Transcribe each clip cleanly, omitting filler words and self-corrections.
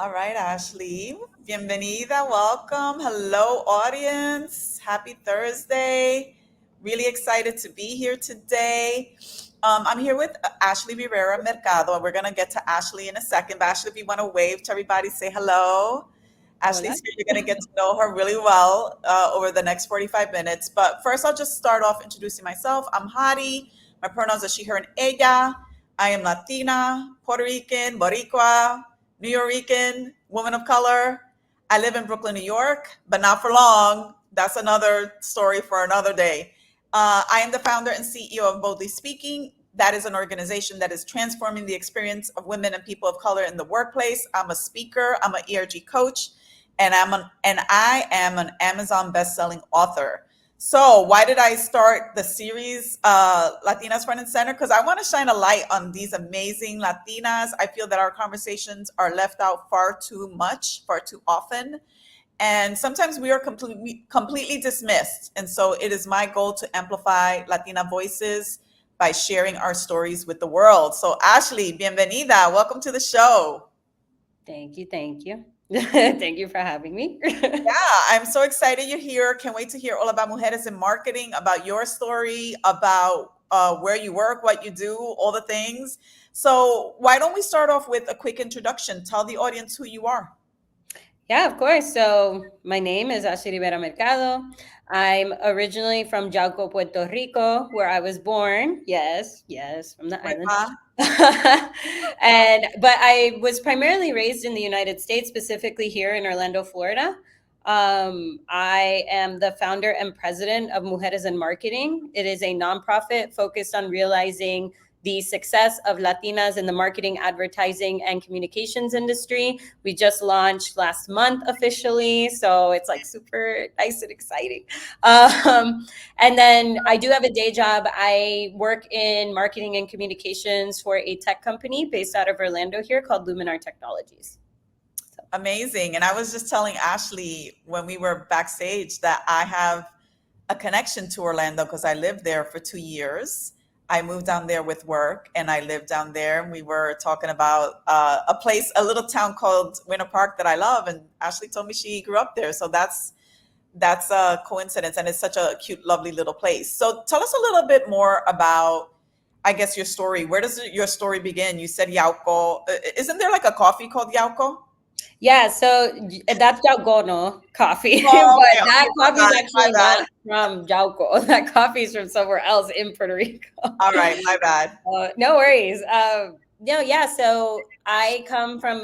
All right, Ashley. Bienvenida. Welcome. Hello, audience. Happy Thursday. Really excited to be here today. I'm here with Ashley Rivera Mercado, and we're going to get to Ashley in a second. But Ashley, if you want to wave to everybody, say hello. Hola. Ashley's here. You're going to get to know her really well over the next 45 minutes. But first, I'll just start off introducing myself. I'm Hady. My pronouns are she, her, and ella. I am Latina, Puerto Rican, Boricua, New Yorican, woman of color. I live in Brooklyn, New York, but not for long. That's another story for another day. I am the founder and CEO of Boldly Speaking. That is an organization that is transforming the experience of women and people of color in the workplace. I'm a speaker, I'm an ERG coach, and I am an Amazon best-selling author. So, why did I start the series Latinas Front and Center? Because I want to shine a light on these amazing Latinas. I feel that our conversations are left out far too much, far too often. And sometimes we are completely dismissed. And so, it is my goal to amplify Latina voices by sharing our stories with the world. So, Ashley, bienvenida. Welcome to the show. Thank you. Thank you. Thank you for having me. Yeah, I'm so excited you're here. Can't wait to hear all about Mujeres in marketing, about your story, about where you work, what you do, all the things. So, why don't we start off with a quick introduction? Tell the audience who you are. Yeah, of course. So my name is Ashley Rivera Mercado. I'm originally from Jauco, Puerto Rico, where I was born. Yes, yes, from the island. Wepa. And but I was primarily raised in the United States, specifically here in Orlando, Florida. I am the founder and president of Mujeres in Marketing. It is a nonprofit focused on realizing the success of Latinas in the marketing, advertising, and communications industry. We just launched last month officially, so it's like super nice and exciting. And then I do have a day job. I work in marketing and communications for a tech company based out of Orlando here called Luminar Technologies. So, Amazing. And I was just telling Ashley when we were backstage that I have a connection to Orlando because I lived there for 2 years. I moved down there with work and I lived down there. And we were talking about a place, a little town called Winter Park that I love. And Ashley told me she grew up there. So that's a coincidence. And it's such a cute, lovely little place. So tell us a little bit more about, I guess, your story. Where does your story begin? You said Yauco. Isn't there like a coffee called Yauco? yeah, so that's Jaucono coffee, Oh, but okay, that okay, coffee is my actually bad. not from Jauco. That coffee is from somewhere else in Puerto Rico. All right, my bad. No worries. No, yeah. So I come from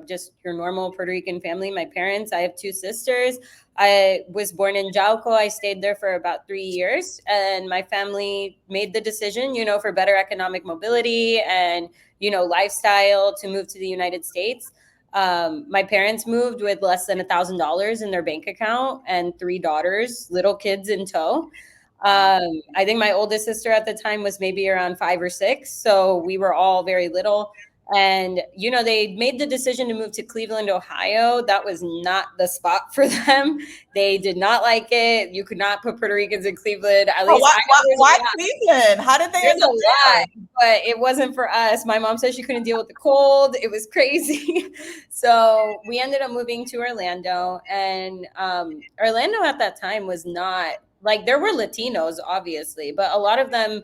just your normal Puerto Rican family. My parents, I have two sisters. I was born in Jauco. I stayed there for about 3 years, and my family made the decision, for better economic mobility and lifestyle to move to the United States. My parents moved with less than $1,000 in their bank account and three daughters, little kids in tow. Wow. I think my oldest sister at the time was maybe around 5 or 6. So we were all very little. And, they made the decision to move to Cleveland, Ohio. That was not the spot for them. They did not like it. You could not put Puerto Ricans in Cleveland. At Oh, least I know there's why a lot. Cleveland? How did they There's end a up lot, there? but it wasn't for us. My mom said she couldn't deal with the cold. It was crazy. So we ended up moving to Orlando. And Orlando at that time was not like there were Latinos, obviously, but a lot of them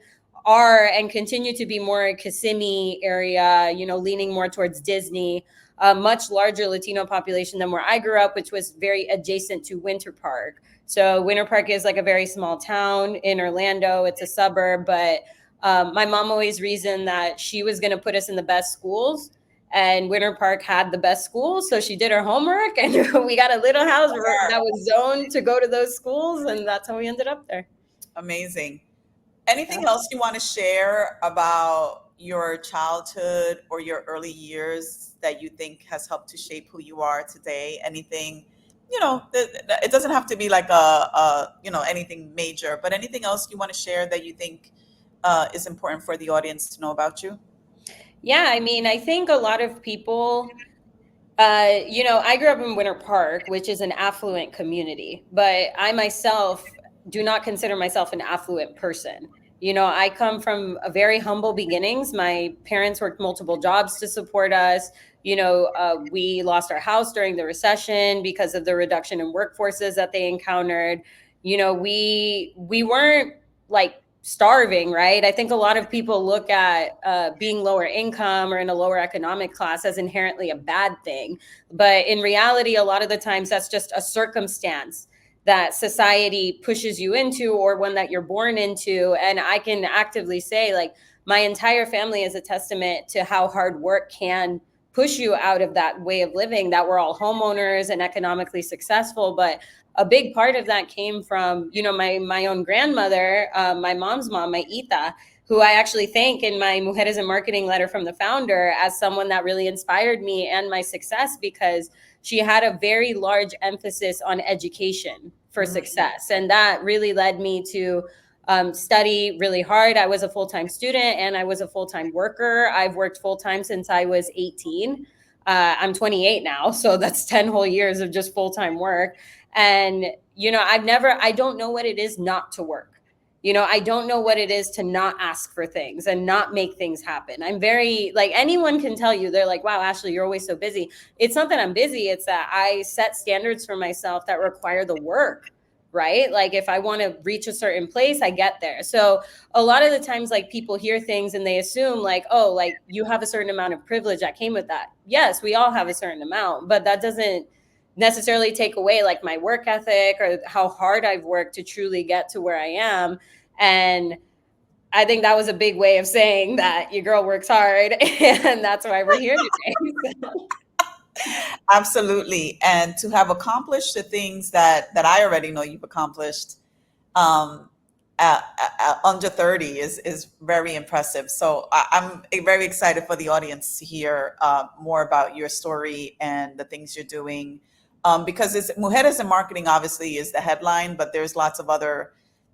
are and continue to be more Kissimmee area, leaning more towards Disney. A much larger Latino population than where I grew up, which was very adjacent to Winter Park. So Winter Park is like a very small town in Orlando. It's a suburb, but my mom always reasoned that she was going to put us in the best schools, and Winter Park had the best schools. So she did her homework, and we got a little house that was zoned to go to those schools, and that's how we ended up there. Amazing. Yeah. Anything else you want to share about your childhood or your early years that you think has helped to shape who you are today? Anything, it doesn't have to be like anything major, but anything else you want to share that you think is important for the audience to know about you? Yeah, I mean, I think a lot of people, I grew up in Winter Park, which is an affluent community, but I myself do not consider myself an affluent person. I come from a very humble beginnings. My parents worked multiple jobs to support us. We lost our house during the recession because of the reduction in workforces that they encountered. We weren't like starving, right? I think a lot of people look at being lower income or in a lower economic class as inherently a bad thing. But in reality, a lot of the times that's just a circumstance that society pushes you into or one that you're born into. And I can actively say, like, my entire family is a testament to how hard work can push you out of that way of living, that we're all homeowners and economically successful. But a big part of that came from, my own grandmother, my mom's mom, my Ita, who I actually thank in my Mujeres in Marketing letter from the founder as someone that really inspired me and my success, because she had a very large emphasis on education for Mhm. success. And that really led me to study really hard. I was a full time student and I was a full time worker. I've worked full time since I was 18. I'm 28 now. So that's 10 whole years of just full time work. And, I don't know what it is not to work. I don't know what it is to not ask for things and not make things happen. I'm very, like, anyone can tell you, they're like, wow, Ashley, you're always so busy. It's not that I'm busy, it's that I set standards for myself that require the work, right? Like, if I want to reach a certain place, I get there. So a lot of the times, like, people hear things and they assume, like, oh, like, you have a certain amount of privilege that came with that. Yes, we all have a certain amount, but that doesn't necessarily take away like my work ethic or how hard I've worked to truly get to where I am. And I think that was a big way of saying that your girl works hard, and that's why we're here today. Absolutely. And to have accomplished the things that I already know you've accomplished, um, under 30 is very impressive. So I'm very excited for the audience to hear more about your story and the things you're doing. Because it's Mujeres in Marketing obviously is the headline, but there's lots of other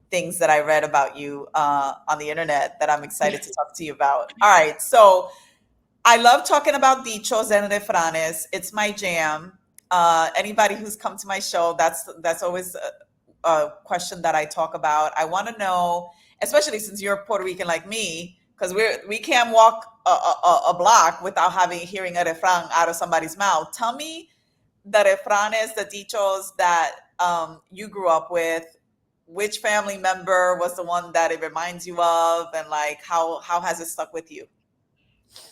things that I read about you on the internet that I'm excited to talk to you about. All right. So I love talking about dichos and refranes. It's my jam. Anybody who's come to my show, that's always a question that I talk about. I want to know, especially since you're Puerto Rican like me, because we can't walk a block without hearing a refran out of somebody's mouth. Tell me the refranes, the dichos that you grew up with. Which family member was the one that it reminds you of, and like how has it stuck with you?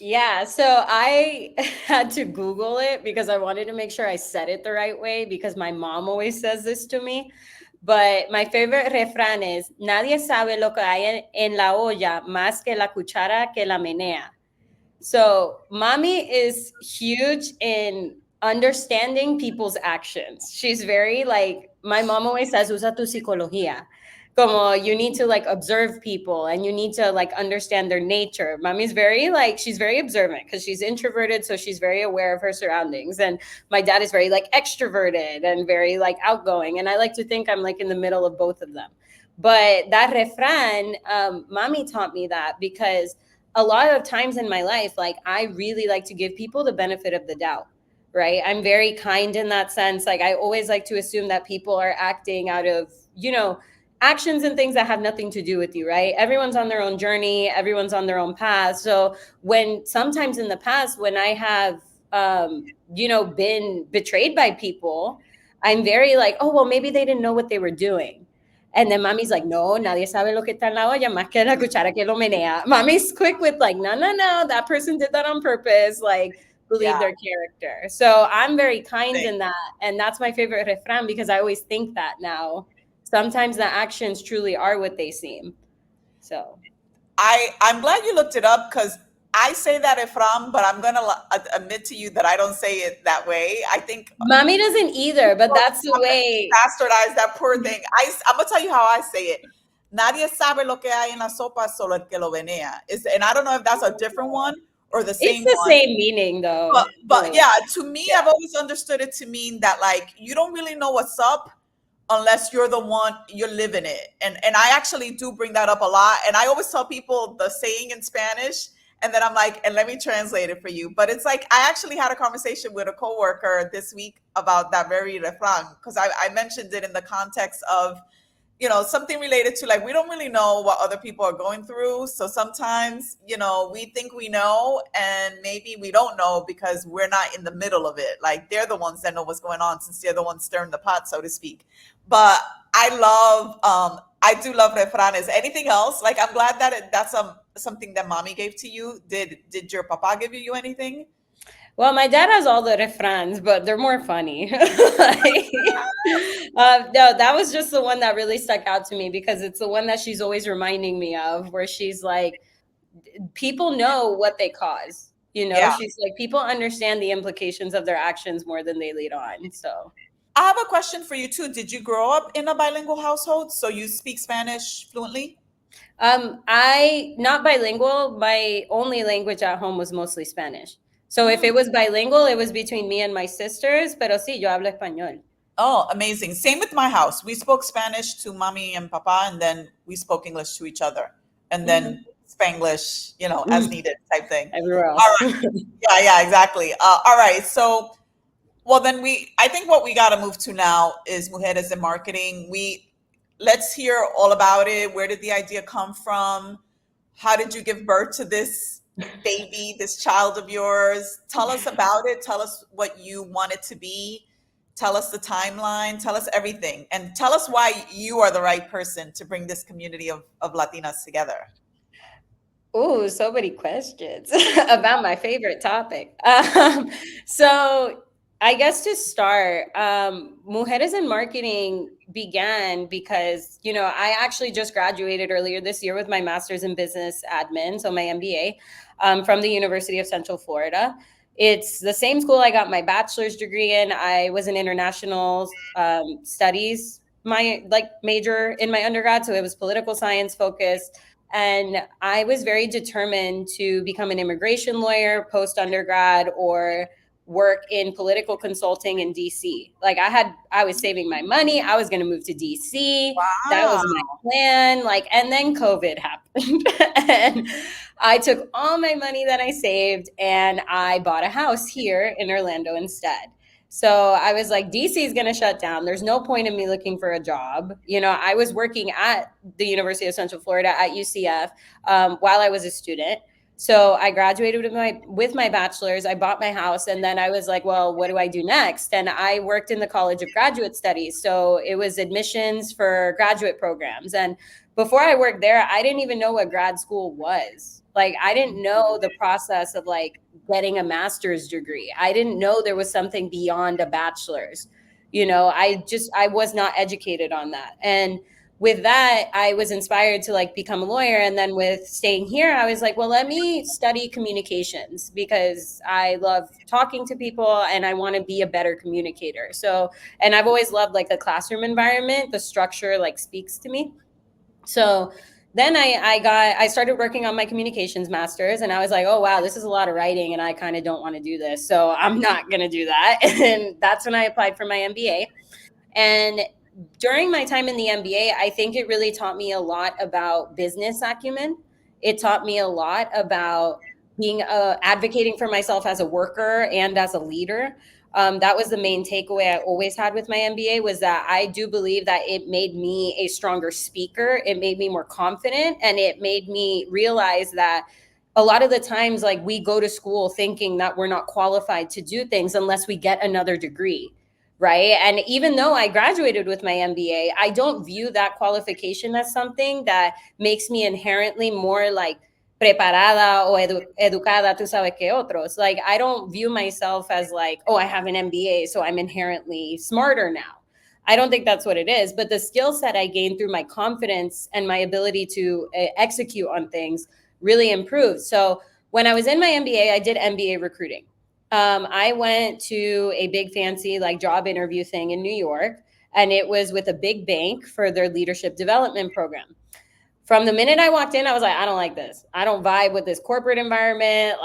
Yeah, so I had to Google it because I wanted to make sure I said it the right way, because my mom always says this to me. But my favorite refrán es: nadie sabe lo que hay en la olla más que la cuchara que la menea. So, mommy is huge in understanding people's actions. She's very, like, my mom always says, usa tu psicología. Como, you need to like observe people and you need to like understand their nature. Mommy's very, like, she's very observant because she's introverted, so she's very aware of her surroundings. And my dad is very like extroverted and very like outgoing. And I like to think I'm like in the middle of both of them. But that refran, mommy taught me that because a lot of times in my life, like, I really like to give people the benefit of the doubt, right? I'm very kind in that sense. Like, I always like to assume that people are acting out of, actions and things that have nothing to do with you, right? Everyone's on their own journey, everyone's on their own path. So when sometimes in the past, when I have, been betrayed by people, I'm very like, oh, well, maybe they didn't know what they were doing. And then mommy's like, no, nadie sabe lo que está en la olla más que la cuchara que lo menea. Mommy's quick with like, no, no, no, that person did that on purpose. Like, believe Yeah. their character. So I'm very kind Thing. in that. And that's my favorite refran because I always think that now. Sometimes the actions truly are what they seem. So I'm glad you looked it up because I say that Efram, but I'm gonna admit to you that I don't say it that way. I think mommy doesn't either, but people that's the way. bastardize that poor thing. I'm gonna tell you how I say it. Nadie sabe lo que hay en la sopa, solo el que lo venea. And I don't know if that's a different one or the It's same the one. same meaning though. But yeah, to me, Yeah. I've always understood it to mean that like you don't really know what's up unless you're the one you're living it. And I actually do bring that up a lot. And I always tell people the saying in Spanish, and then I'm like, and let me translate it for you. But it's like I actually had a conversation with a coworker this week about that very refrain because I mentioned it in the context of something related to, like, we don't really know what other people are going through. So sometimes, we think we know, and maybe we don't know because we're not in the middle of it. Like, they're the ones that know what's going on, since they're the ones stirring the pot, so to speak. But I do love refranes. Anything else? Like, I'm glad that that's something that mommy gave to you. Did your papa give you anything? Well, my dad has all the refrains, but they're more funny. No, that was just the one that really stuck out to me because it's the one that she's always reminding me of, where she's like, people know what they cause. Yeah. She's like, people understand the implications of their actions more than they lead on. So, I have a question for you too. Did you grow up in a bilingual household? So you speak Spanish fluently? I not bilingual. My only language at home was mostly Spanish. So if Mm. it was bilingual, it was between me and my sisters. Pero sí, yo hablo español. Oh, amazing. Same with my house. We spoke Spanish to mommy and papa, and then we spoke English to each other. And then Spanglish, as Mm, needed type thing. everywhere All else. right. Yeah, yeah, exactly. All right. So, well, then I think what we got to move to now is Mujeres in Marketing. Let's hear all about it. Where did the idea come from? How did you give birth to this baby, this child of yours? Tell us about it. Tell us what you want it to be. Tell us the timeline. Tell us everything. And tell us why you are the right person to bring this community of Latinas together. Oh, so many questions about my favorite topic. So, I guess to start, Mujeres in Marketing began because, I actually just graduated earlier this year with my master's in business admin, so my MBA, from the University of Central Florida. It's the same school I got my bachelor's degree in. I was an international studies my major in my undergrad, so it was political science focused, and I was very determined to become an immigration lawyer post undergrad or work in political consulting in DC. Like I was saving my money. I was going to move to DC. That Wow. was my plan. And then COVID happened. And I took all my money that I saved and I bought a house here in Orlando instead. So I was like, DC is going to shut down. There's no point in me looking for a job. I was working at the University of Central Florida at UCF while I was a student. So I graduated with my bachelor's. I bought my house, and then I was like, well, what do I do next? And I worked in the College of Graduate Studies. So it was admissions for graduate programs. And before I worked there, I didn't even know what grad school was. Like, I didn't know the process of getting a master's degree. I didn't know there was something beyond a bachelor's. I was not educated on that. And with that, I was inspired to become a lawyer. And then with staying here, I was like, well, let me study communications because I love talking to people and I want to be a better communicator. So, and I've always loved the classroom environment, the structure speaks to me. So then I started working on my communications masters, and I was like, oh wow, this is a lot of writing and I kind of don't want to do this. So I'm not going to do that. And that's when I applied for my MBA. And during my time in the MBA, I think it really taught me a lot about business acumen. It taught me a lot about being advocating for myself as a worker and as a leader. That was the main takeaway I always had with my MBA, was that I do believe that it made me a stronger speaker. It made me more confident, and it made me realize that a lot of the times, we go to school thinking that we're not qualified to do things unless we get another degree. Right. And even though I graduated with my MBA, I don't view that qualification as something that makes me inherently more preparada o educada, tú sabes que otros. I don't view myself as oh, I have an MBA, so I'm inherently smarter now. I don't think that's what it is. But the skill set I gained through my confidence and my ability to execute on things really improved. So when I was in my MBA, I did MBA recruiting. I went to a big fancy job interview thing in New York, and it was with a big bank for their leadership development program. From the minute I walked in, I was like, I don't like this. I don't vibe with this corporate environment.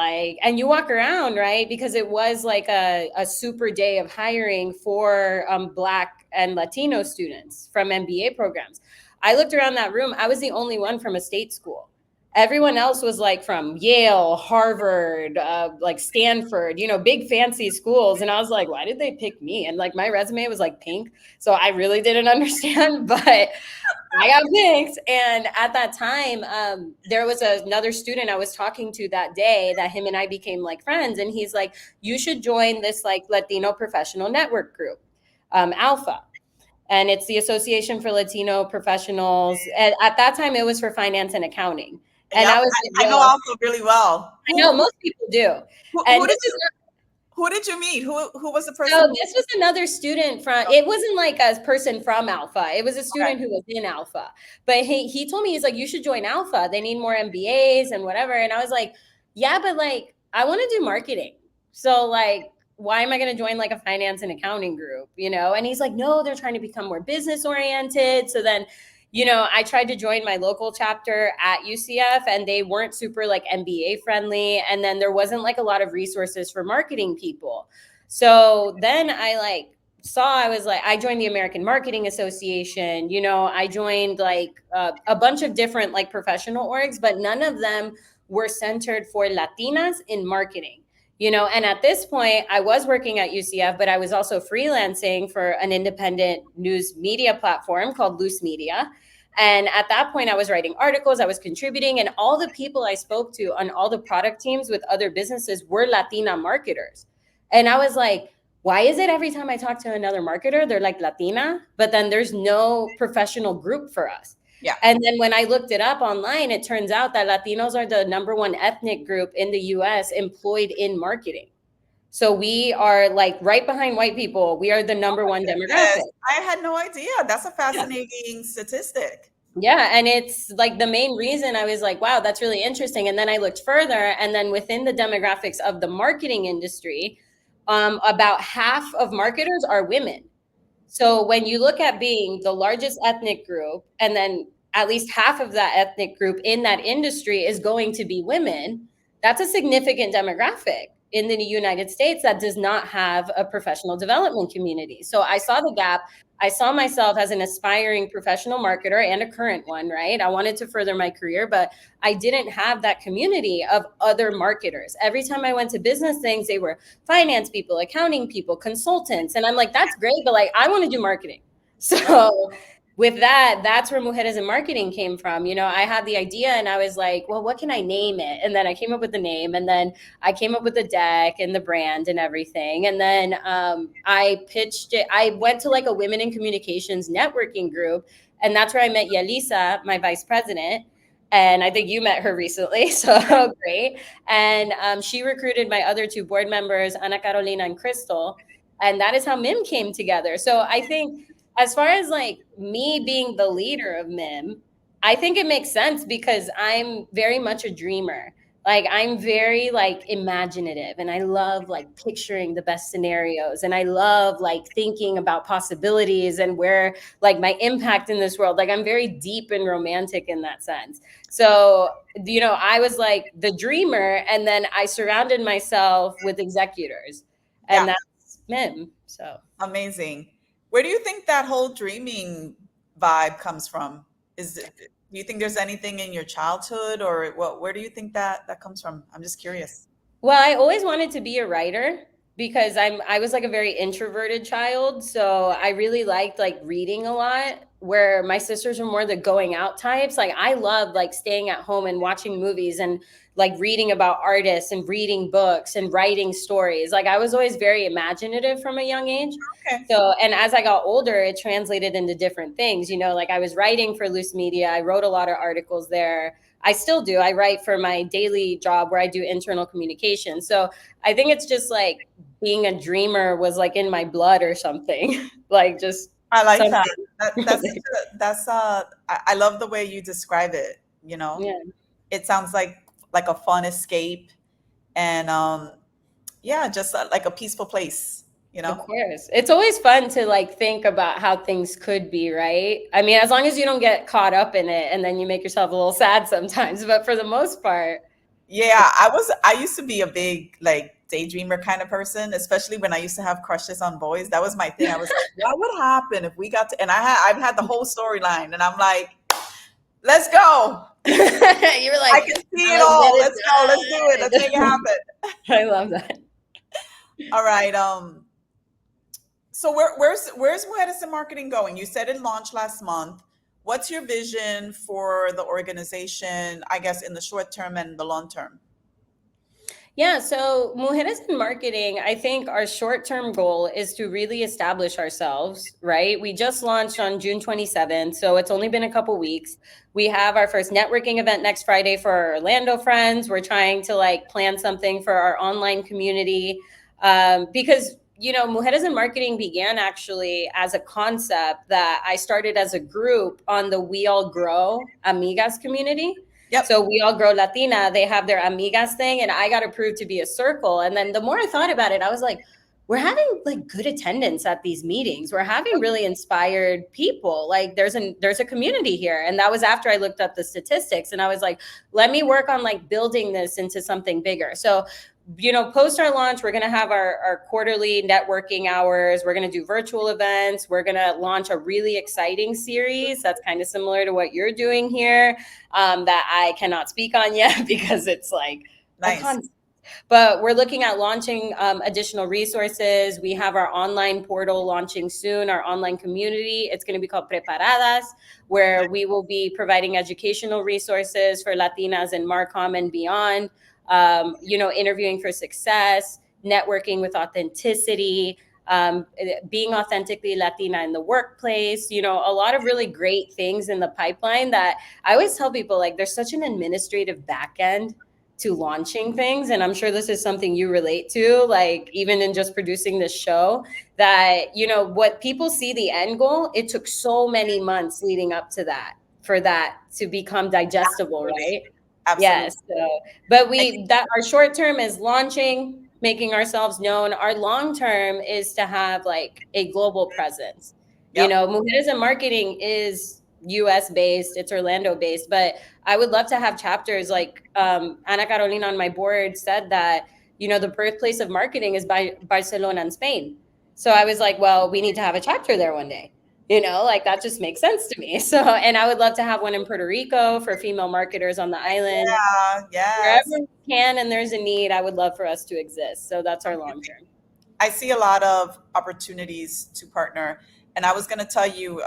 And you walk around, right? Because it was a super day of hiring for Black and Latino students from MBA programs. I looked around that room. I was the only one from a state school. Everyone else was like from Yale, Harvard, like Stanford, big fancy schools. And I was like, why did they pick me? And like my resume was like pink. So I really didn't understand, but I got picked. And at that time, there was another student I was talking to that day that him and I became like friends. And he's like, you should join this like Latino professional network group, Alpha. And it's the Association for Latino Professionals. And at that time, it was for finance and accounting. And Yep, I was like, I know well, Alpha really well. I know most people do. Who And did this is who did you meet? Who was the so person? this was another student from, it wasn't like a person from Alpha. It was a Okay. student who was in Alpha. But he told me, he's like, you should join Alpha. They need more MBAs and whatever. And I was like, yeah, but like, I want to do marketing. So like, why am I going to join like a finance and accounting group, And he's like, no, they're trying to become more business oriented. So then, I tried to join my local chapter at UCF and they weren't super like MBA friendly. And then there wasn't like a lot of resources for marketing people. So then I was like, I joined the American Marketing Association, I joined like a bunch of different like professional orgs, but none of them were centered for Latinas in marketing. And at this point, I was working at UCF, but I was also freelancing for an independent news media platform called Loose Media. And at that point, I was writing articles, I was contributing, and all the people I spoke to on all the product teams with other businesses were Latina marketers. And I was like, why is it every time I talk to another marketer, they're like Latina, but then there's no professional group for us? Yeah. And then when I looked it up online, it turns out that Latinos are the number one ethnic group in the US employed in marketing. So we are like right behind white people. We are the number one demographic. Yes, I had no idea. That's a Yeah. fascinating statistic. Yeah. And it's like the main reason I was like, wow, that's really interesting. And then I looked further, and then within the demographics of the marketing industry, about half of marketers are women. So when you look at being the largest ethnic group, and then at least half of that ethnic group in that industry is going to be women, that's a significant demographic in the United States that does not have a professional development community. So I saw the gap. I saw myself as an aspiring professional marketer and a current one, right? I wanted to further my career, but I didn't have that community of other marketers. Every time I went to business things, they were finance people, accounting people, consultants. And I'm like, that's great, but like, I want to do marketing. So with that, that's where Mujeres in Marketing came from. I had the idea and I was like, well, what can I name it? And then I came up with the name, and then I came up with the deck and the brand and everything. And then I pitched it. I went to like a women in communications networking group, and that's where I met Yelisa, my vice president. And I think you met her recently. So great. And she recruited my other two board members, Ana Carolina and Crystal. And that is how MIM came together. So I think as far as like me being the leader of MIM, I think it makes sense because I'm very much a dreamer. Like I'm very like imaginative, and I love like picturing the best scenarios, and I love like thinking about possibilities and where like my impact in this world. Like I'm very deep and romantic in that sense. So, I was like the dreamer, and then I surrounded myself with executors, and Yeah, that's MIM. So amazing. Where do you think that whole dreaming vibe comes from? Do you think there's anything in your childhood, or what? Where do you think that comes from? I'm just curious. Well, I always wanted to be a writer because I was like a very introverted child, so I really liked like reading a lot, where my sisters were more the going out types. Like I loved like staying at home and watching movies and like reading about artists and reading books and writing stories. Like I was always very imaginative from a young age. Okay. So, and as I got older, it translated into different things, like I was writing for Loose Media. I wrote a lot of articles there. I still do. I write for my daily job where I do internal communication. So I think it's just like being a dreamer was like in my blood or something, like just I like something. that. I love the way you describe it. Yeah. It sounds like a fun escape, and yeah, just like a peaceful place. Of course. It's always fun to like think about how things could be, right? I mean, as long as you don't get caught up in it and then you make yourself a little sad sometimes, but for the most part, Yeah, I used to be a big like daydreamer kind of person, especially when I used to have crushes on boys. That was my thing. I was like, what would happen if we got to, and I've had the whole storyline, and I'm like, Let's go. You were I like, can see it let's all. get Let's go. Let's do it. Let's make it it happen. done. I love that. All right. So where's Mujeres in Marketing going? You said it launched last month. What's your vision for the organization, I guess, in the short term and the long term? Yeah, so Mujeres in Marketing, I think our short term goal is to really establish ourselves, right? We just launched on June 27th, so it's only been a couple weeks. We have our first networking event next Friday for our Orlando friends. We're trying to like plan something for our online community because Mujeres in Marketing began actually as a concept that I started as a group on the We All Grow Amigas community. Yep. So We All Grow Latina, they have their amigas thing, and I got approved to be a circle. And then the more I thought about it, I was like, we're having like good attendance at these meetings. We're having really inspired people. Like there's a community here. And that was after I looked up the statistics, and I was like, let me work on like building this into something bigger. So post our launch, we're going to have our quarterly networking hours. We're going to do virtual events. We're going to launch a really exciting series that's kind of similar to what you're doing here, that I cannot speak on yet because it's like nice. a concept. But we're looking at launching additional resources. We have our online portal launching soon, our online community. It's going to be called Preparadas, where we will be providing educational resources for Latinas in Marcom and beyond. Interviewing for success, networking with authenticity, being authentically Latina in the workplace, a lot of really great things in the pipeline that I always tell people, like, there's such an administrative back end to launching things. And I'm sure this is something you relate to, like even in just producing this show, that, what people see the end goal, it took so many months leading up to that for that to become digestible, Absolutely. right? Absolutely. Yes. But our short term is launching, making ourselves known. Our long term is to have like a global presence. Yep. Mujeres in Marketing is US based, it's Orlando based, but I would love to have chapters like Ana Carolina on my board said that, the birthplace of marketing is by Barcelona and Spain. So I was like, well, we need to have a chapter there one day. Like that just makes sense to me. So, and I would love to have one in Puerto Rico for female marketers on the island. Yeah, yes. Wherever we can and there's a need, I would love for us to exist. So that's our long term. I see a lot of opportunities to partner. And I was going to tell you,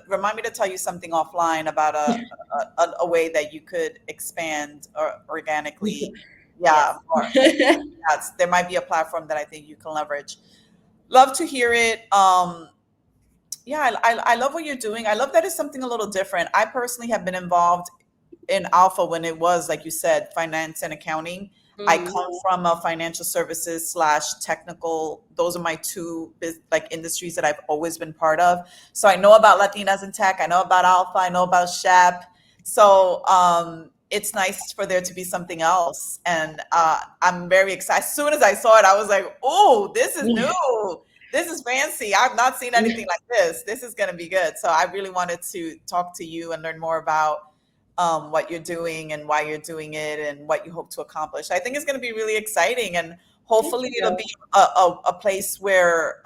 remind me to tell you something offline about a way that you could expand or organically. Yeah, Yes. yes, there might be a platform that I think you can leverage. Love to hear it. Yeah, I love what you're doing. I love that it's something a little different. I personally have been involved in Alpha when it was, like you said, finance and accounting. I come from a financial services slash technical. Those are my two like industries that I've always been part of. So I know about Latinas in tech. I know about Alpha. I know about SHEP. So it's nice for there to be something else. And I'm very excited. As soon as I saw it, I was like, oh, this is new. This is fancy. I've not seen anything like this. This is going to be good. So I really wanted to talk to you and learn more about what you're doing and why you're doing it and what you hope to accomplish. I think it's going to be really exciting, and hopefully it'll be a place where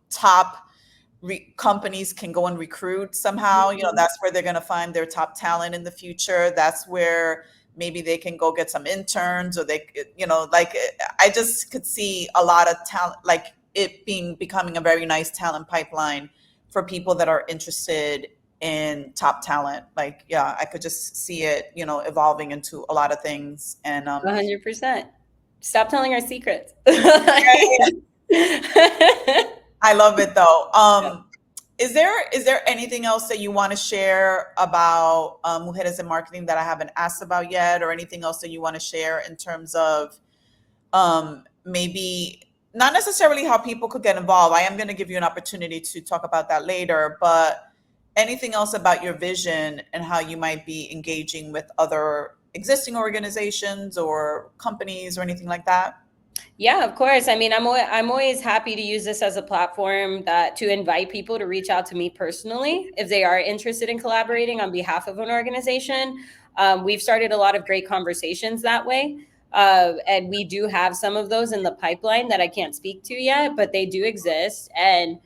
top companies can go and recruit somehow. That's where they're going to find their top talent in the future. That's where maybe they can go get some interns, or they, like, I just could see a lot of talent, like it becoming a very nice talent pipeline for people that are interested in top talent. Like, yeah, I could just see it, evolving into a lot of things. And 100%. Stop telling our secrets. I love it though. Is there anything else that you want to share about Mujeres in Marketing that I haven't asked about yet, or anything else that you want to share in terms of maybe not necessarily how people could get involved? I am going to give you an opportunity to talk about that later, but anything else about your vision and how you might be engaging with other existing organizations or companies or anything like that? Yeah, of course. I mean, I'm always happy to use this as a platform to invite people to reach out to me personally if they are interested in collaborating on behalf of an organization. We've started a lot of great conversations that way. And we do have some of those in the pipeline that I can't speak to yet, but they do exist. And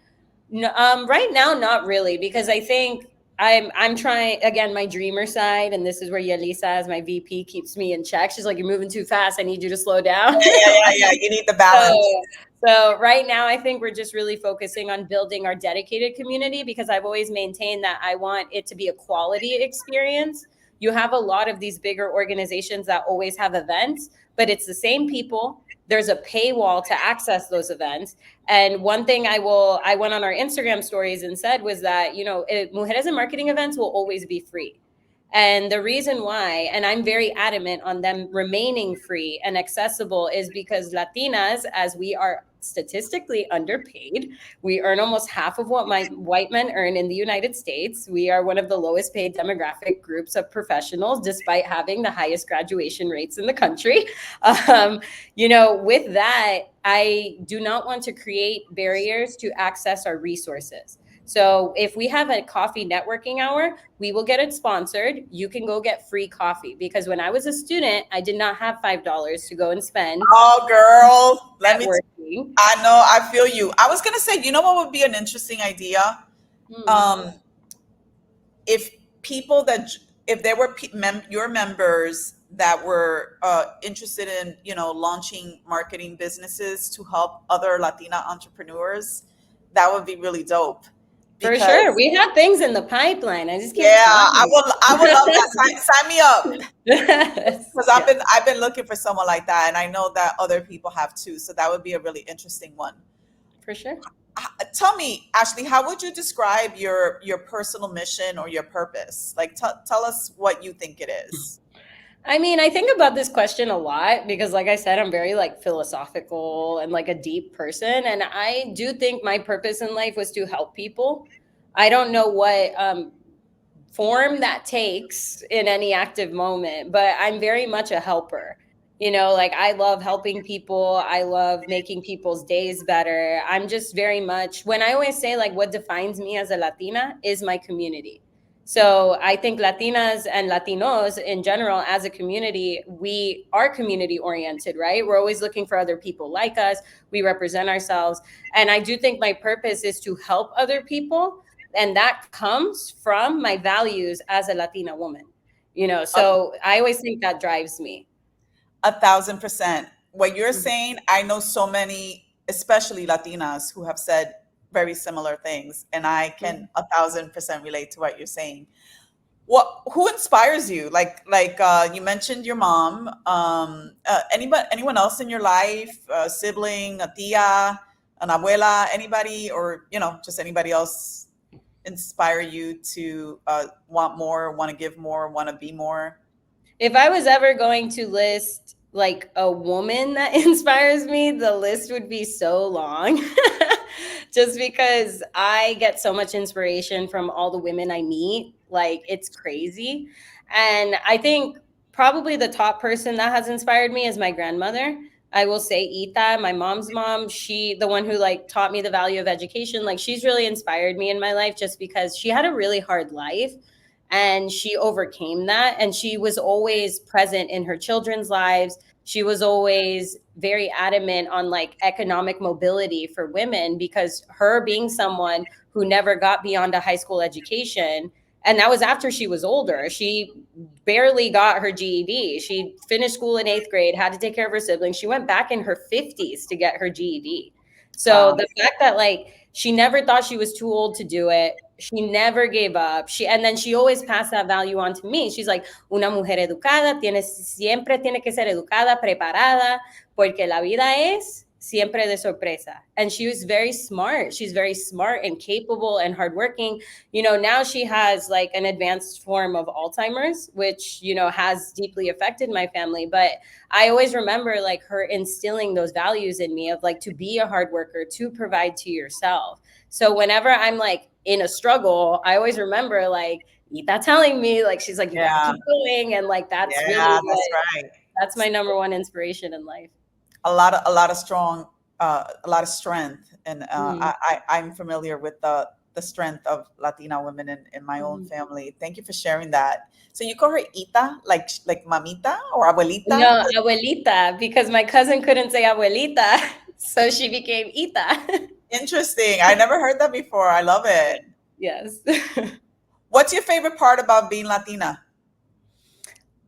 right now, not really, because I think I'm trying again my dreamer side, and this is where Yelisa as my VP keeps me in check. She's like, "You're moving too fast. I need you to slow down." Yeah. You need the balance. So, so right now, I think we're just really focusing on building our dedicated community because I've always maintained that I want it to be a quality experience. You have a lot of these bigger organizations that always have events, but it's the same people. There's a paywall to access those events. And one thing I went on our Instagram stories and said was that, Mujeres in Marketing events will always be free. And the reason why, and I'm very adamant on them remaining free and accessible, is because Latinas, as we are statistically underpaid, we earn almost half of what my white men earn in the United States. We are one of the lowest paid demographic groups of professionals, despite having the highest graduation rates in the country. With that, I do not want to create barriers to access our resources. So if we have a coffee networking hour, we will get it sponsored. You can go get free coffee because when I was a student, I did not have $5 to go and spend Oh, girl, networking. I know, I feel you. I was gonna say, you know what would be an interesting idea? Um, if people that if there were your members that were interested in launching marketing businesses to help other Latina entrepreneurs, that would be really dope. For sure. Because We have things in the pipeline. I just can't yeah, talk. I would love that. Sign me up. Yes. Because I've been looking for someone like that, and I know that other people have too. So that would be a really interesting one. For sure. Tell me, Ashley, how would you describe your personal mission or your purpose? Like, tell us what you think it is. I mean, I think about this question a lot because, like I said, I'm very like philosophical and like a deep person. And I do think my purpose in life was to help people. I don't know what form that takes in any active moment, but I'm very much a helper. Like I love helping people. I love making people's days better. I'm just very much, when I always say like what defines me as a Latina is my community. So I think Latinas and Latinos in general as a community, we are community oriented, right? We're always looking for other people like us. We represent ourselves. And I do think my purpose is to help other people, and that comes from my values as a Latina woman. So I always think that drives me. 1,000%. What you're Mhm. saying, I know so many, especially Latinas, who have said very similar things, and I can 1,000% relate to what you're saying. Who inspires you? Like you mentioned your mom. Anyone else in your life? A sibling, a tia, an abuela, anybody, or just anybody else inspire you to want more, want to give more, want to be more? If I was ever going to list like a woman that inspires me, the list would be so long. Just because I get so much inspiration from all the women I meet. Like it's crazy. And I think probably the top person that has inspired me is my grandmother. I will say Ita, my mom's mom, the one who like taught me the value of education. Like she's really inspired me in my life just because she had a really hard life and she overcame that, and she was always present in her children's lives. She was always very adamant on like economic mobility for women because her being someone who never got beyond a high school education, and that was after she was older. She barely got her GED. She finished school in 8th grade, had to take care of her siblings. She went back in her 50s to get her GED. So Wow. the fact that like she never thought she was too old to do it, she never gave up. And then she always passed that value on to me. She's like, una mujer educada siempre tiene que ser educada, preparada, porque la vida es siempre de sorpresa. And she was very smart. She's very smart and capable and hardworking. Now she has like an advanced form of Alzheimer's, which, has deeply affected my family. But I always remember like her instilling those values in me of like to be a hard worker, to provide to yourself. So whenever I'm like in a struggle, I always remember like Ita telling me, like, she's like, you got to Yeah. keep going. And like, that's really Yeah, that's right. that's my number one inspiration in life. A lot of strong, a lot of strength, and Mhm. I'm familiar with the strength of Latina women in my own Mhm. family. Thank you for sharing that. So you call her Ita, like mamita or abuelita? No, abuelita, because my cousin couldn't say abuelita. So she became Ita. Interesting. I never heard that before. I love it. Yes. What's your favorite part about being Latina?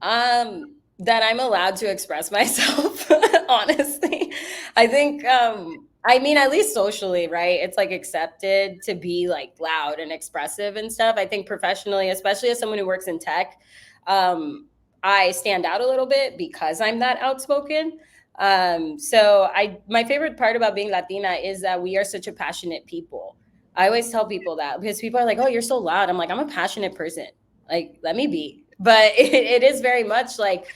That I'm allowed to express myself, honestly. I think I mean at least socially, right? It's like accepted to be like loud and expressive and stuff. I think professionally, especially as someone who works in tech, I stand out a little bit because I'm that outspoken. So I my favorite part about being Latina is that we are such a passionate people. I always tell people that because people are like, "Oh, you're so loud." I'm like, "I'm a passionate person. Like, let me be." But it is very much like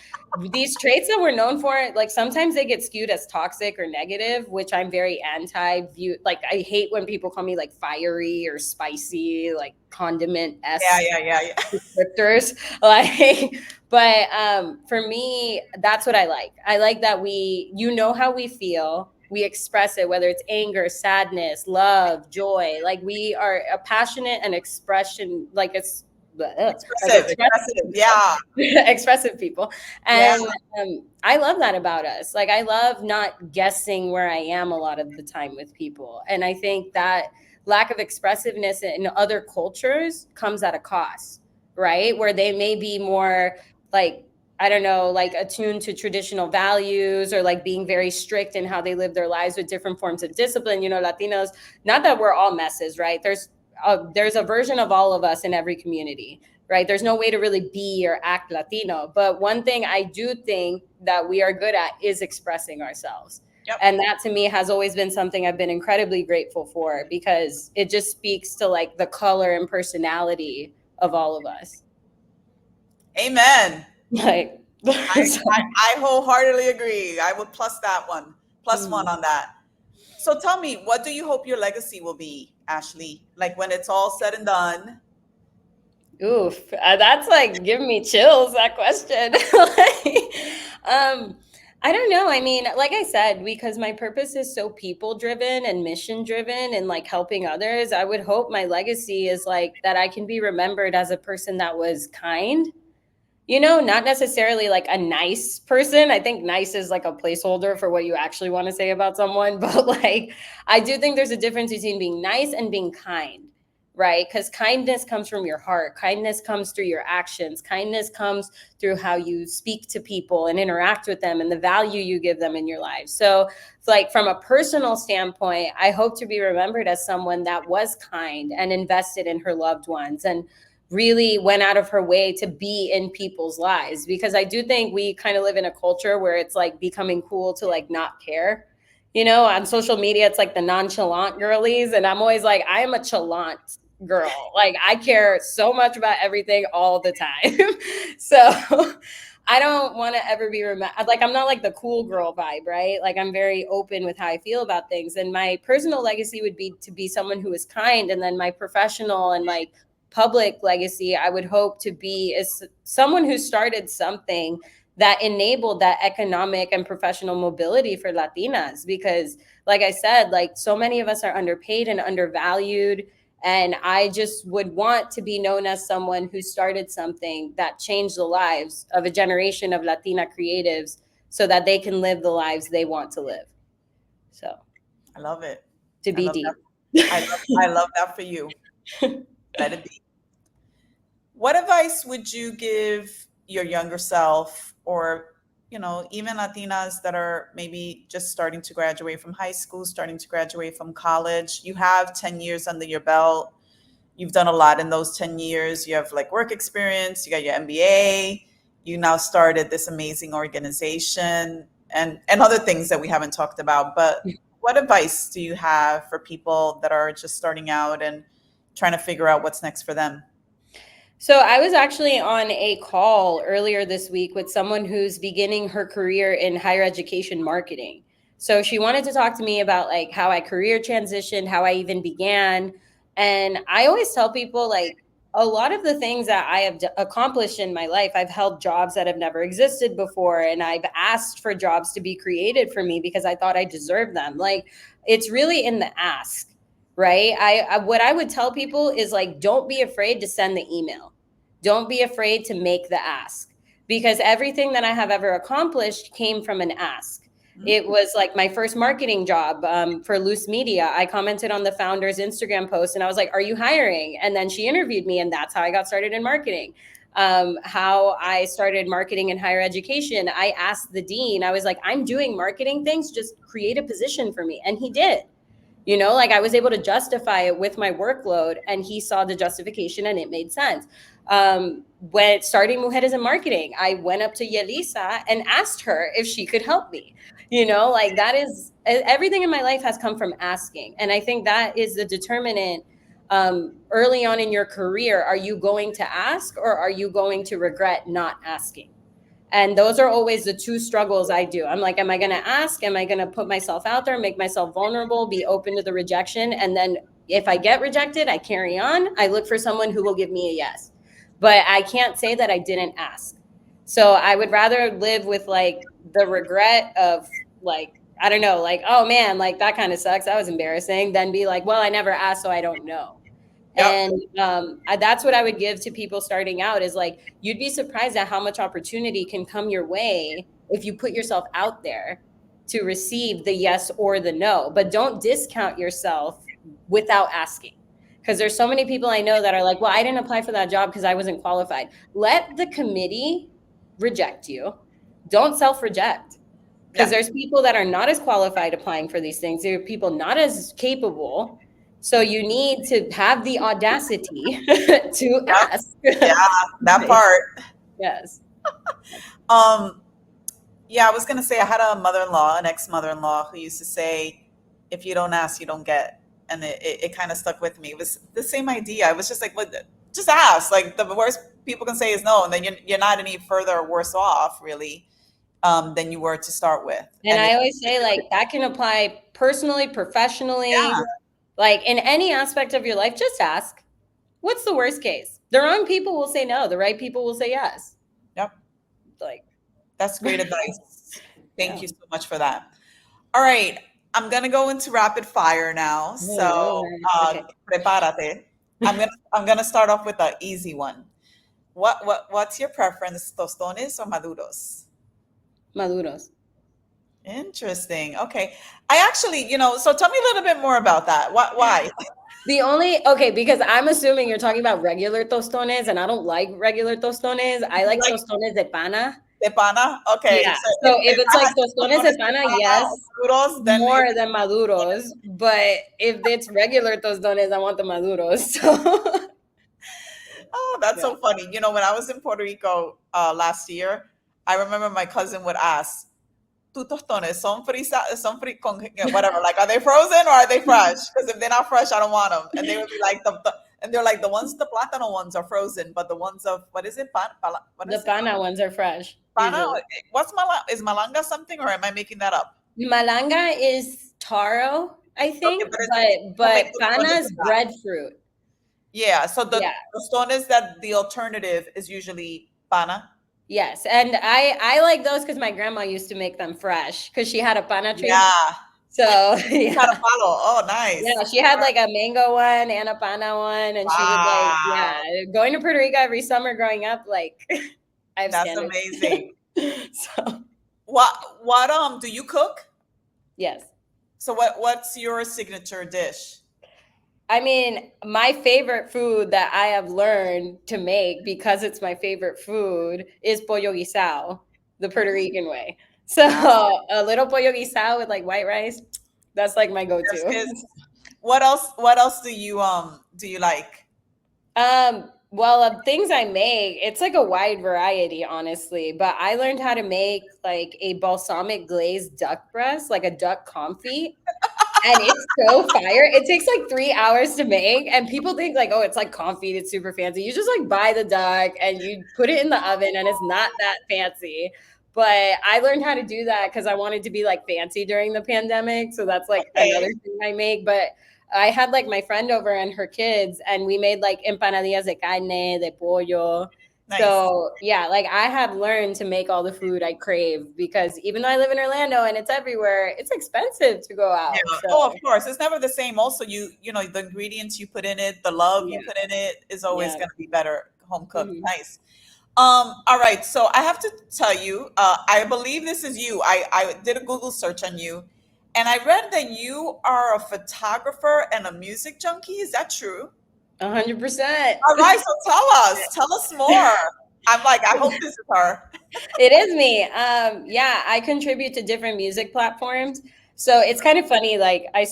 these traits that we're known for, like sometimes they get skewed as toxic or negative, which I'm very anti view. Like I hate when people call me like fiery or spicy, like condiment Yeah, esque yeah, yeah, yeah. descriptors. Like, but for me, that's what I like. I like that you know how we feel. We express it, whether it's anger, sadness, love, joy. Like we are a passionate and expression, like it's like Expressive, expressive expressive. people. Yeah, Expressive people. yeah. And I love that about us. Like I love not guessing where I am a lot of the time with people. And I think that lack of expressiveness in other cultures comes at a cost, right? Where they may be more like, I don't know, like attuned to traditional values or like being very strict in how they live their lives with different forms of discipline. You know, Latinos, not that we're all messes, right? There's a version of all of us in every community, right? There's no way to really be or act Latino. But one thing I do think that we are good at is expressing ourselves. Yep. And that to me has always been something I've been incredibly grateful for because it just speaks to like the color and personality of all of us. Amen. Like, so, I wholeheartedly agree. I would plus that one, plus one mm, on that. So tell me, what do you hope your legacy will be, Ashley? Like when it's all said and done? oof, that's like giving me chills, that question. Like, I don't know. I mean, like I said, because my purpose is so people driven and mission driven and like helping others, I would hope my legacy is like that I can be remembered as a person that was kind, not necessarily like a nice person. I think nice is like a placeholder for what you actually want to say about someone. But like, I do think there's a difference between being nice and being kind, right? Because kindness comes from your heart, kindness comes through your actions, kindness comes through how you speak to people and interact with them and the value you give them in your life. So, it's like from a personal standpoint, I hope to be remembered as someone that was kind and invested in her loved ones and really went out of her way to be in people's lives, because I do think we kind of live in a culture where it's like becoming cool to like not care. On social media, it's like the nonchalant girlies. And I'm always like, I am a chalant girl. Like, I care so much about everything all the time. So I don't want to ever be remembered. Like, I'm not like the cool girl vibe, right? Like, I'm very open with how I feel about things. And my personal legacy would be to be someone who is kind. And then my professional and like public legacy, I would hope to be is someone who started something that enabled that economic and professional mobility for Latinas. Because, like I said, like so many of us are underpaid and undervalued. And I just would want to be known as someone who started something that changed the lives of a generation of Latina creatives so that they can live the lives they want to live. So, I love it. to I be love deep. that. I love that for you. Let it be. What advice would you give your younger self, or even Latinas that are maybe just starting to graduate from high school, starting to graduate from college? You have 10 years under your belt. You've done a lot in those 10 years. You have like work experience, you got your MBA, you now started this amazing organization and other things that we haven't talked about. But what advice do you have for people that are just starting out and trying to figure out what's next for them? So I was actually on a call earlier this week with someone who's beginning her career in higher education marketing. So she wanted to talk to me about like how I career transitioned, how I even began. And I always tell people like a lot of the things that I have accomplished in my life, I've held jobs that have never existed before and I've asked for jobs to be created for me because I thought I deserved them. Like it's really in the ask, right? What I would tell people is like don't be afraid to send the email. Don't be afraid to make the ask, because everything that I have ever accomplished came from an ask. It was like my first marketing job for Loose Media. I commented on the founder's Instagram post and I was like, are you hiring? And then she interviewed me, and that's how I got started in marketing. How I started marketing in higher education, I asked the dean, I was like, I'm doing marketing things, just create a position for me. And he did. Like I was able to justify it with my workload, and he saw the justification and it made sense. When starting Mujeres in marketing, I went up to Yelisa and asked her if she could help me. Like that is everything in my life has come from asking. And I think that is the determinant early on in your career. Are you going to ask, or are you going to regret not asking? And those are always the two struggles I do. I'm like, am I going to ask? Am I going to put myself out there, make myself vulnerable, be open to the rejection? And then if I get rejected, I carry on. I look for someone who will give me a yes. But I can't say that I didn't ask. So I would rather live with like the regret of like, I don't know, like, oh man, like that kind of sucks. That was embarrassing. Than be like, well, I never asked, so I don't know. Yep. And that's what I would give to people starting out is like, you'd be surprised at how much opportunity can come your way if you put yourself out there to receive the yes or the no. But don't discount yourself without asking. Because there's so many people I know that are like, well, I didn't apply for that job because I wasn't qualified. Let the committee reject you. Don't self-reject. Because there's people that are not as qualified applying for these things. There are people not as capable. So you need to have the audacity to ask. Yeah, that part. Yes. Yeah, I was gonna say I had a mother-in-law, an ex-mother-in-law, who used to say, "If you don't ask, you don't get," and it kind of stuck with me. It was the same idea. I was just like, "What? Just ask." Like the worst people can say is no, and then you're not any further or worse off, really, than you were to start with. And I always say like that can apply personally, professionally, Yeah, like in any aspect of your life. Just ask. What's the worst case? The wrong people will say no. The right people will say yes. yep, Like that's great advice. Thank yeah. you so much for that. All right, I'm gonna go into rapid fire now. Oh, So, okay. prepárate. I'm gonna start off with an easy one. What's your preference, tostones or maduros? Maduros. Interesting. Okay, I actually, so tell me a little bit more about that. Why? Because I'm assuming you're talking about regular tostones, and I don't like regular tostones. I You like like tostones de pana. de pana? Okay, Yeah. so So if if it's I like had tostones tostones de de pana, pana yes, or maduros, then more than maduros. But if it's regular tostones, I want the maduros. So oh, that's yeah. so funny. When I was in Puerto Rico last year, I remember my cousin would ask, "Tu tostones con whatever? Like, are they frozen or are they fresh? Because if they're not fresh, I don't want them." And they would be like, and they're like, the ones, the plátano ones are frozen, but the ones of what is it? What The is it? pana ones are fresh Pana? usually. What's is malanga something, or am I making that up? Malanga is taro, I Okay, think, but it's but homemade pana tostones is with that. breadfruit. Yeah, so the Yeah. tostones that the alternative is usually pana. Yes, and I like those because my grandma used to make them fresh because she had a pana tree. Yeah, So yeah, carapalo. Oh, nice. yeah, she had like a mango one and a pana one, and she would like Wow, going to Puerto Rico every summer growing up. Like I have that's standards. amazing. So What do you cook? yes, So what's your signature dish? I mean my favorite food that I have learned to make because it's my favorite food is pollo guisado, the Puerto Rican way. So Ah, a little pollo guisado with like white rice. That's like my yes, go-to. kiss. What else do you like? Well, of things I make, it's like a wide variety, honestly. But I learned how to make like a balsamic glazed duck breast, like a duck confit. And it's so fire. It takes like 3 hours to make. And people think like, oh, it's like confit, it's super fancy. You just like buy the duck and you put it in the oven and it's not that fancy. But I learned how to do that because I wanted to be like fancy during the pandemic. So that's like another Okay, thing I make. But I had like my friend over and her kids, and we made like empanadillas de carne, de pollo. nice. So yeah, like I have learned to make all the food I crave because even though I live in Orlando and it's everywhere, it's expensive to go Yeah. out. Oh, of So course. It's never the same. Also, the ingredients you put in it, the love you yeah, put in it is always yeah. going to be better home cooked. Mhm. Nice. All right, so I have to tell you, I believe this is you. I did a Google search on you, and I read that you are a photographer and a music junkie. Is that true? 100%. All right, so tell us more. I'm like, I hope this is her. It is me. Yeah, I contribute to different music platforms. So it's kind of funny. Like, I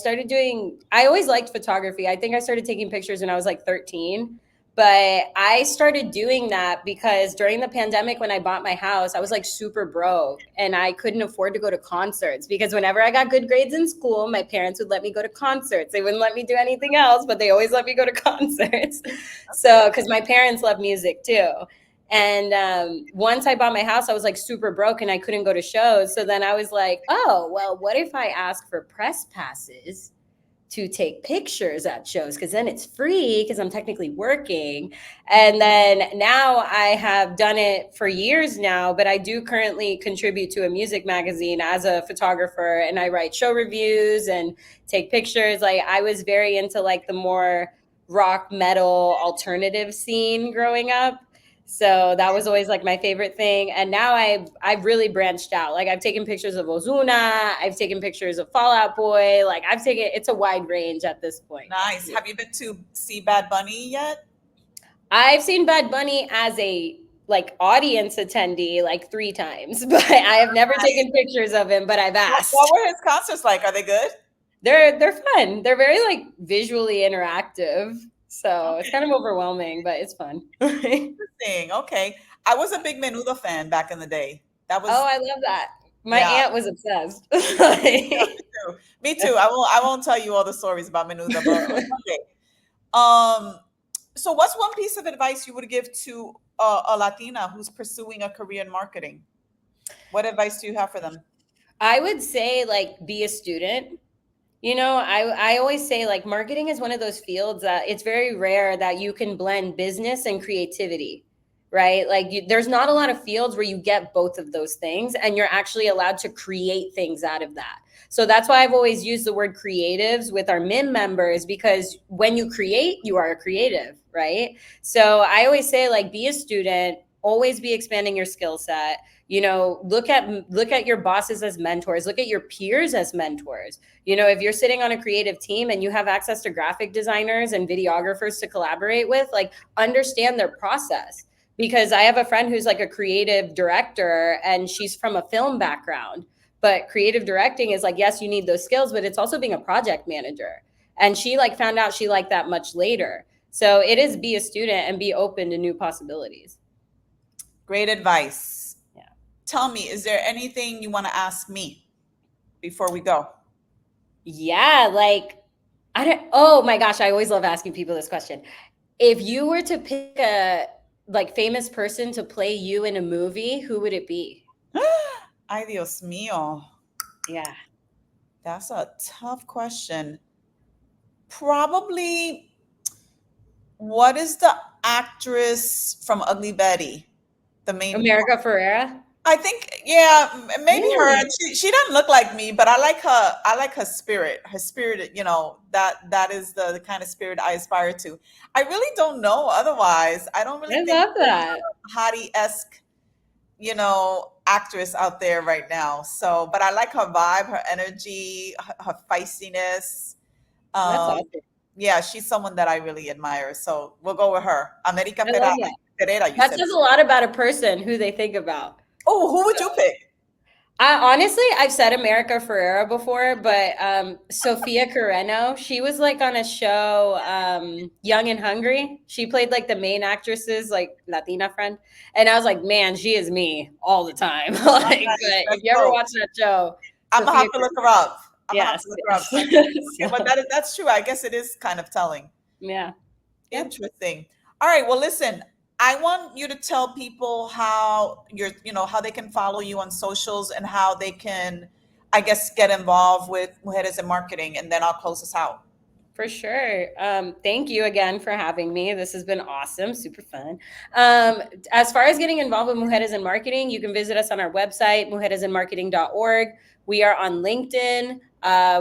always liked photography. I think I started taking pictures when I was like 13. But I started doing that because during the pandemic, when I bought my house, I was like super broke and I couldn't afford to go to concerts because whenever I got good grades in school, my parents would let me go to concerts. They wouldn't let me do anything else, but they always let me go to concerts. So, because my parents love music too. And once I bought my house, I was like super broke and I couldn't go to shows. So then I was like, oh, well, what if I ask for press passes to take pictures at shows? Because then it's free because I'm technically working. And then now I have done it for years now, but I do currently contribute to a music magazine as a photographer and I write show reviews and take pictures. Like I was very into like the more rock metal alternative scene growing up. So that was always like my favorite thing. And now I've really branched out. Like I've taken pictures of Ozuna, I've taken pictures of Fallout Boy. Like I've taken it's a wide range at this point. Nice. Have you been to see Bad Bunny yet? I've seen Bad Bunny as a like audience attendee like 3 times, but I have never Nice. taken pictures of him, but I've What asked. were his concerts like? Are they good? They're fun. They're very like visually interactive. So it's Okay, kind of overwhelming, but it's fun. interesting. Okay, I was a big Menudo fan back in the day. That Oh, was I love that. My yeah. aunt was obsessed. Yeah, me too. Me too. I won't tell you all the stories about Menuda, but one day. Um, so what's one piece of advice you would give to a Latina who's pursuing a career in marketing? What advice do you have for them? I would say like be a student. You know, I always say like marketing is one of those fields that it's very rare that you can blend business and creativity, right? Like there's not a lot of fields where you get both of those things and you're actually allowed to create things out of that. So that's why I've always used the word creatives with our MIM members because when you create, you are a creative, right? So I always say like be a student, always be expanding your skill set. You know, look at your bosses as mentors, look at your peers as mentors. You know, if you're sitting on a creative team and you have access to graphic designers and videographers to collaborate with, like understand their process. Because I have a friend who's like a creative director and she's from a film background. But creative directing is like, yes, you need those skills, but it's also being a project manager. And she like found out she liked that much later. So it is be a student and be open to new possibilities. Great advice. Yeah. Tell me, is there anything you want to ask me before we go? Yeah, like I don't oh my gosh, I always love asking people this question. If you were to pick a like famous person to play you in a movie, who would it be? Ay, Dios mío. Yeah. That's a tough question. Probably, what is the actress from Ugly Betty? The main America Ferrera? I think, yeah, maybe her. Really? She doesn't look like me, but I like her. I like her spirit. Her spirit, that is the kind of spirit I aspire to. I really don't know. Otherwise, I don't really I think love that. Hottie esque, actress out there right now. So, but I like her vibe, her energy, her feistiness. That's Um, awesome. yeah, she's someone that I really admire. So we'll go with her. America I Ferrera. love that. Ferreira, you That said. says a lot about a person who they think about. Oh, who would you pick? I honestly, I've said America Ferrera before, but Sofia Carreno, she was like on a show, Young and Hungry. She played like the main actress's like Latina friend, and I was like, man, she is me all the time. Oh, Like, nice. but if Let's you ever go. watch that show, I'm gonna Sofia, have to look her up. I'm gonna have yes, to look her up. yes. Okay, but that's true. I guess it is kind of telling. Yeah, yep, Interesting. All right. Well, listen. I want you to tell people how how they can follow you on socials and how they can, I guess, get involved with Mujeres in marketing, and then I'll close this out. for sure. Thank you again for having me. This has been awesome, super fun. As far as getting involved with Mujeres in Marketing, you can visit us on our website, mujeresinmarketing.org. We are on LinkedIn.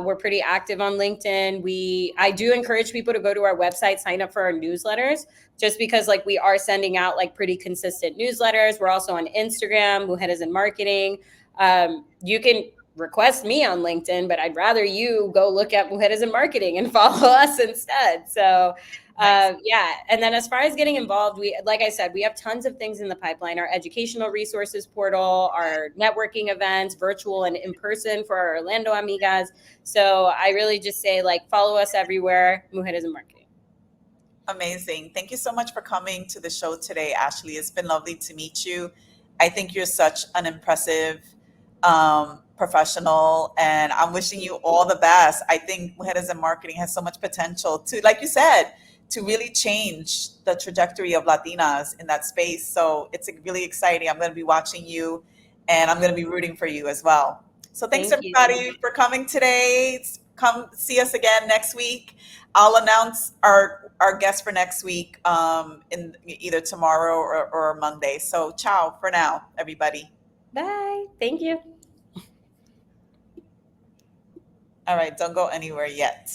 We're pretty active on LinkedIn. I do encourage people to go to our website, sign up for our newsletters, just because like we are sending out like pretty consistent newsletters. We're also on Instagram, Mujeres in Marketing. You can request me on LinkedIn, but I'd rather you go look at Mujeres in Marketing and follow us instead. So Nice. yeah. And then as far as getting involved, like I said, we have tons of things in the pipeline, our educational resources portal, our networking events, virtual and in person for our Orlando amigas. So I really just say like, follow us everywhere, Mujeres in Marketing. Amazing. Thank you so much for coming to the show today, Ashley. It's been lovely to meet you. I think you're such an impressive professional, and I'm wishing you all the best. I think Mujeres in Marketing has so much potential to, like you said, to really change the trajectory of Latinas in that space. So it's really exciting. I'm going to be watching you, and I'm going to be rooting for you as well. So thanks Thank you. everybody for coming today. Come see us again next week. I'll announce our guest for next week in either tomorrow or Monday. So ciao for now, everybody. Bye. Thank you. All right, don't go anywhere yet.